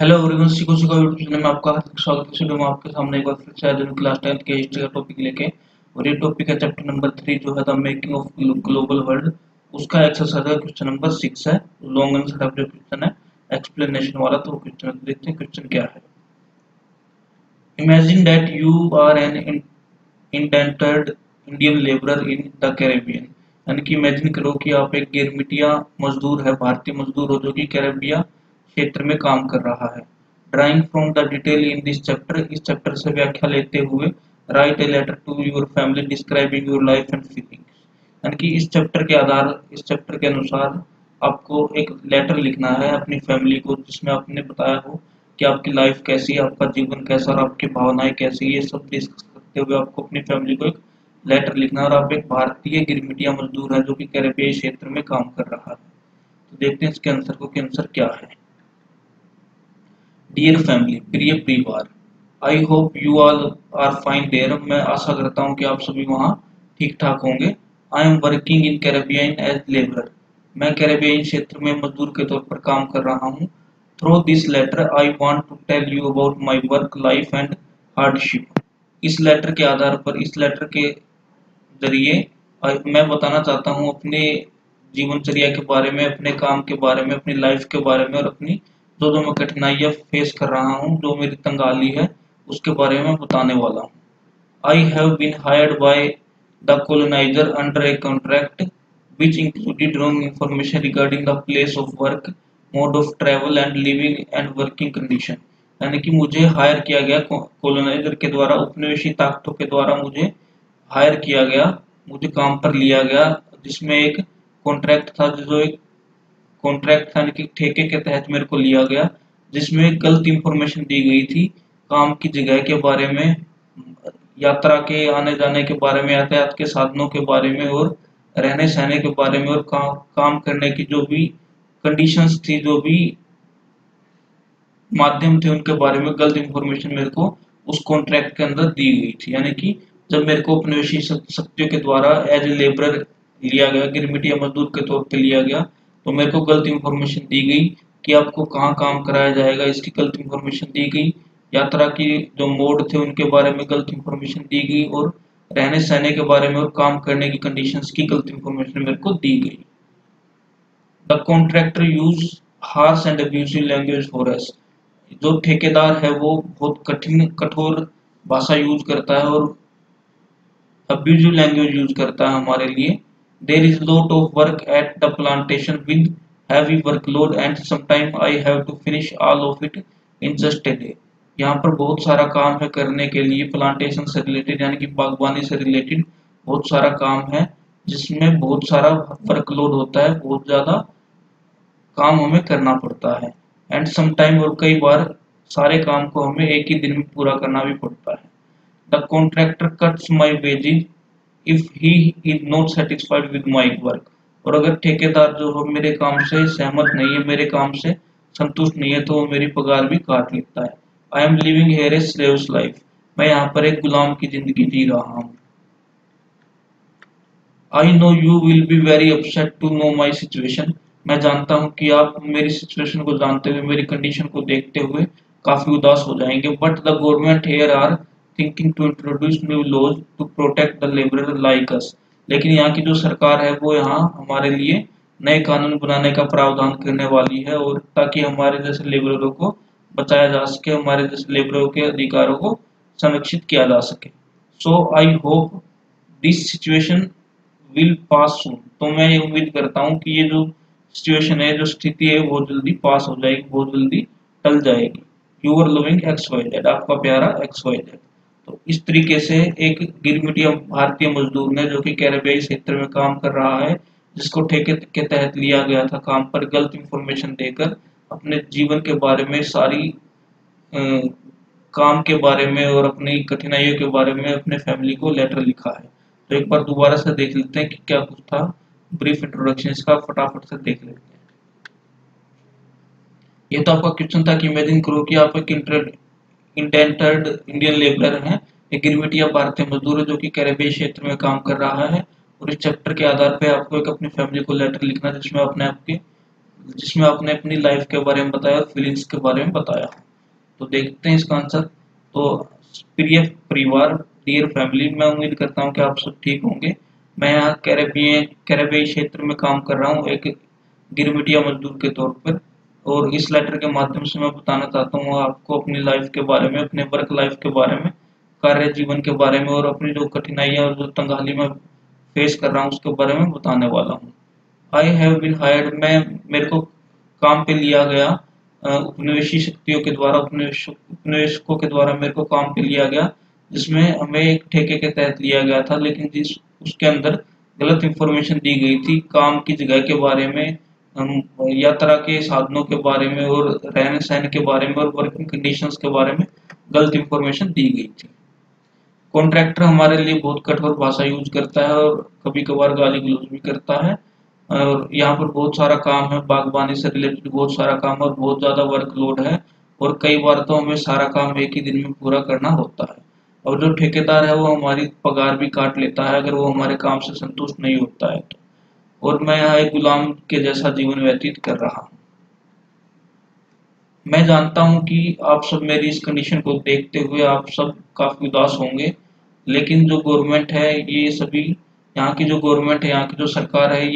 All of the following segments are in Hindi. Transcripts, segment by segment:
हेलो एवरीवन, सीखो सीखो यूट्यूब चैनल में आपका हार्दिक स्वागत है। इस वीडियो में आपके सामने एक बार फिर से आधुनिक क्लास 10th के हिस्ट्री का टॉपिक लेके, और ये टॉपिक है चैप्टर नंबर 3 जो है the making of global world. उसका एक्सरसाइज है क्वेश्चन नंबर 6 है। लॉन्ग आंसर ऑफ जो क्वेश्चन है एक्सप्लेनेशन वाला, तो क्वेश्चन देखते हैं क्वेश्चन क्या है। Imagine that you are an indentured Indian labourer in the Caribbean. यानी कि इमेजिन करो कि आप एक गिरमिटिया मजदूर है, भारतीय मजदूर हो जो कि कैरेबिया क्षेत्र में काम कर रहा है। Drawing from the detail in this chapter, इस चैप्टर से व्याख्या लेते हुए write a letter to your family describing your life and feelings. यानी कि इस चैप्टर के अनुसार आपको एक लेटर लिखना है अपनी फैमिली को, जिसमें आपने बताया हो कि आपकी लाइफ कैसी है, आपका जीवन कैसा और आपकी भावनाएं कैसी है। ये सब डिस्कस करते हुए आपको अपनी फैमिली को एक लेटर लिखना है। और आप एक भारतीय गिरमिटिया मजदूर है जो कि कैरेबियाई क्षेत्र में काम कर रहा है। तो देखते हैं इसके आंसर को कि आंसर क्या है। डियर फैमिली, प्रिय परिवार, I hope you all are fine there. मैं आशा करता हूँ कि आप सभी वहाँ ठीक ठाक होंगे। I am working in Caribbean as labourer. मैं कैरेबियन क्षेत्र में मजदूर के तौर पर काम कर रहा हूँ। Through this letter I want to tell you about my work life and hardship. इस लेटर के आधार पर, इस लेटर के जरिए मैं बताना चाहता हूँ अपने जीवनचर्या के बारे में, अपने काम के बारे में, अपनी लाइफ के बारे में, और अपनी जो जो मैं कठिनाइयाँ फेस कर रहा हूँ, जो मेरी तंगाली है, उसके बारे में बताने वाला हूँ। I have been hired by the colonizer under a contract which included wrong information regarding the place of work, mode of travel and living and working condition। यानी कि मुझे हायर किया गया कॉलोनाइजर के द्वारा, उपनिवेशी ताकतों के द्वारा मुझे हायर किया गया, मुझे काम पर लिया गया, जिसमें एक कॉन्ट्रैक्ट था, जो एक कॉन्ट्रैक्ट था यानी कि ठेके के तहत मेरे को लिया गया, जिसमें गलत इंफॉर्मेशन दी गई थी काम की जगह के बारे में, यात्रा के आने जाने के बारे में, यातायात के साधनों के बारे में, और रहने सहने के बारे में, और काम करने की जो भी कंडीशंस थी, जो भी माध्यम थे, उनके बारे में गलत इंफॉर्मेशन मेरे को उस कॉन्ट्रैक्ट के अंदर दी गई थी। यानी कि जब मेरे को उपनिवेशी शक्तियों के द्वारा एज ए लेबरर लिया गया, गिरमिटिया मजदूर के तौर पे लिया गया, तो मेरे को गलत इंफॉर्मेशन दी गई कि आपको कहाँ काम कराया जाएगा, इसकी गलत इंफॉर्मेशन दी गई। यात्रा की जो मोड थे उनके बारे में गलत इंफॉर्मेशन दी गई, और रहने सहने के बारे में और काम करने की कंडीशंस की गलत इंफॉर्मेशन मेरे को दी गई। The contractor use harsh and abusive language for us. जो ठेकेदार है वो बहुत कठोर भाषा यूज करता है और अब्यूजिव लैंग्वेज यूज करता है हमारे लिए। There is lot of work at the plantation with heavy workload and sometime I have to finish all of it in just a day. यहाँ पर बहुत सारा काम है करने के लिए, प्लांटेशन से रिलेटेड यानी कि बागवानी से रिलेटेड बहुत सारा काम है, जिसमें बहुत सारा वर्कलोड होता है, बहुत ज्यादा काम हमें करना पड़ता है। एंड समटाइम, और कई बार सारे काम को हमें एक ही दिन में पूरा करना भी पड़ता है। The contractor cuts my wages if he is not satisfied with my work. और अगर ठेकेदार जो हो मेरे काम से सहमत नहीं है, मेरे काम से संतुष्ट नहीं है, तो वो मेरी पगार भी काट लेता है। I am living here A slaves life. मैं यहाँ पर एक गुलाम की जिंदगी जी रहा हूँ। I know you will be very upset to know my situation. मैं जानता हूँ कि आप मेरी सिचुएशन को जानते हुए, मेरी कंडीशन को देखते हुए काफी उदास हो जाएंगे। But the government here are thinking to introduce new laws to protect the labourer like us. लेकिन यहाँ की जो सरकार है वो यहाँ हमारे लिए नए कानून बनाने का प्रावधान करने वाली है, और ताकि हमारे जैसे लेबररों को बचाया जा सके, हमारे जैसे लेबररों के अधिकारों को संरक्षित किया जा सके। So I hope this situation will pass soon. तो मैं ये उम्मीद करता हूँ कि ये जो सिचुएशन है, जो स्थिति है, वो जल्दी पास हो जाएगी, बहुत जल्दी टल जाएगी। Your loving X Y Z, आपका प्यारा एक्स वाई जेड। तो इस तरीके से एक गिरमिटिया भारतीय मजदूर ने, जो कि कैरेबियाई क्षेत्र में काम कर रहा है, जिसको ठेके के तहत लिया गया था काम पर, गलत इंफॉर्मेशन देकर अपने जीवन के बारे में, सारी काम के बारे में और अपनी कठिनाइयों के बारे में अपने फैमिली को लेटर लिखा है। तो एक बार दोबारा से देख लेते हैं कि क्या कुछ था। ब्रीफ इंट्रोडक्शन इसका फटाफट से देख लेते हैं। ये तो आपका क्वेश्चन था कि इमेजिन करो कि आप एक इंडेंटर्ड इंडियन लेबरर हैं, एक गिरमिटिया भारतीय मजदूर है जो कि कैरेबियाई क्षेत्र में काम कर रहा है, और इस चैप्टर के आधार पे आपको एक अपनी फैमिली को लेटर लिखना, जिसमें अपने आपके जिसमें आपने अपनी लाइफ के बारे में बताया और फीलिंग्स के बारे में बताया। तो देखते हैं इसका आंसर। तो प्रिय परिवार, डियर फैमिली, मैं उम्मीद करता हूँ कि आप सब ठीक होंगे। मैं यहाँ कैरेबियाई क्षेत्र में काम कर रहा हूँ, एक गिरमिटिया मजदूर के तौर पर। और इस लेटर के माध्यम से मैं बताना चाहता हूँ आपको अपनी लाइफ के बारे में, अपने वर्क लाइफ के बारे में, कार्य जीवन के बारे में, और अपनी जो कठिनाइयाँ और जो तंगहाली में फेस कर रहा हूँ उसके बारे में बताने वाला हूँ। आई हैव बीन हायर्ड, मेरे को काम पे लिया गया उपनिवेशी शक्तियों के द्वारा, उपनिवेशकों के द्वारा मेरे को काम पे लिया गया, जिसमें हमें एक ठेके के तहत लिया गया था, लेकिन जिस उसके अंदर गलत इंफॉर्मेशन दी गई थी काम की जगह के बारे में, यात्रा के साधनों के बारे में, और रहन सहन के बारे में, और वर्किंग कंडीशंस के बारे में गलत इंफॉर्मेशन दी गई थी। कॉन्ट्रैक्टर हमारे लिए बहुत कठोर भाषा यूज करता है और कभी कभार गाली गलौज भी करता है। और यहाँ पर बहुत सारा काम है, बागबानी से रिलेटेड बहुत सारा काम है और बहुत ज़्यादा वर्कलोड है, और कई बार तो हमें सारा काम एक ही दिन में पूरा करना होता है। और जो ठेकेदार है वो हमारी पगार भी काट लेता है अगर वो हमारे काम से संतुष्ट नहीं होता है तो। और मैं यहाँ एक गुलाम के जैसा जीवन व्यतीत कर रहा हूँ। मैं जानता हूँ कि आप सब मेरी इस कंडीशन को देखते हुए आप सब काफी उदास होंगे, लेकिन जो गवर्नमेंट है ये सभी, यहाँ की जो गवर्नमेंट है, यहाँ की जो सरकार है,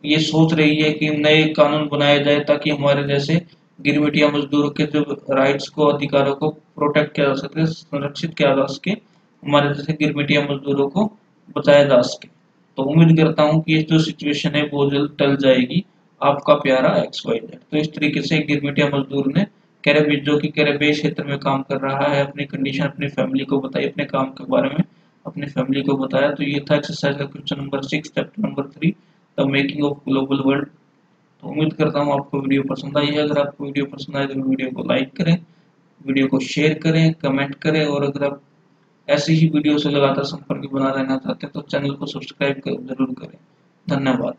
ये सोच रही है कि नए कानून बनाए जाए ताकि हमारे जैसे गिरमिटिया मजदूरों के जो राइट्स को, अधिकारों को प्रोटेक्ट किया जा सके, संरक्षित किया जा सके, हमारे जैसे गिरमिटिया मजदूरों को बचाया जा सके। तो उम्मीद करता हूँ कि ये जो सिचुएशन है वो जल्द टल जाएगी। आपका प्यारा XYZ। तो इस तरीके से गिरमिटिया मजदूर ने जो कि कैरेबियाई क्षेत्र में काम कर रहा है, अपनी कंडीशन अपनी फैमिली को बताई, अपने काम के बारे में अपनी फैमिली को बताया। तो ये था एक्सरसाइज का question number 6, chapter number 3, the making of global world. तो उम्मीद करता हूँ आपको वीडियो पसंद आई है। अगर आपको वीडियो पसंद आए तो वीडियो को लाइक करें, वीडियो को शेयर करें, कमेंट करें, और अगर आप ऐसी ही वीडियो से लगातार संपर्क बना रहना चाहते हैं तो चैनल को सब्सक्राइब जरूर करें। धन्यवाद।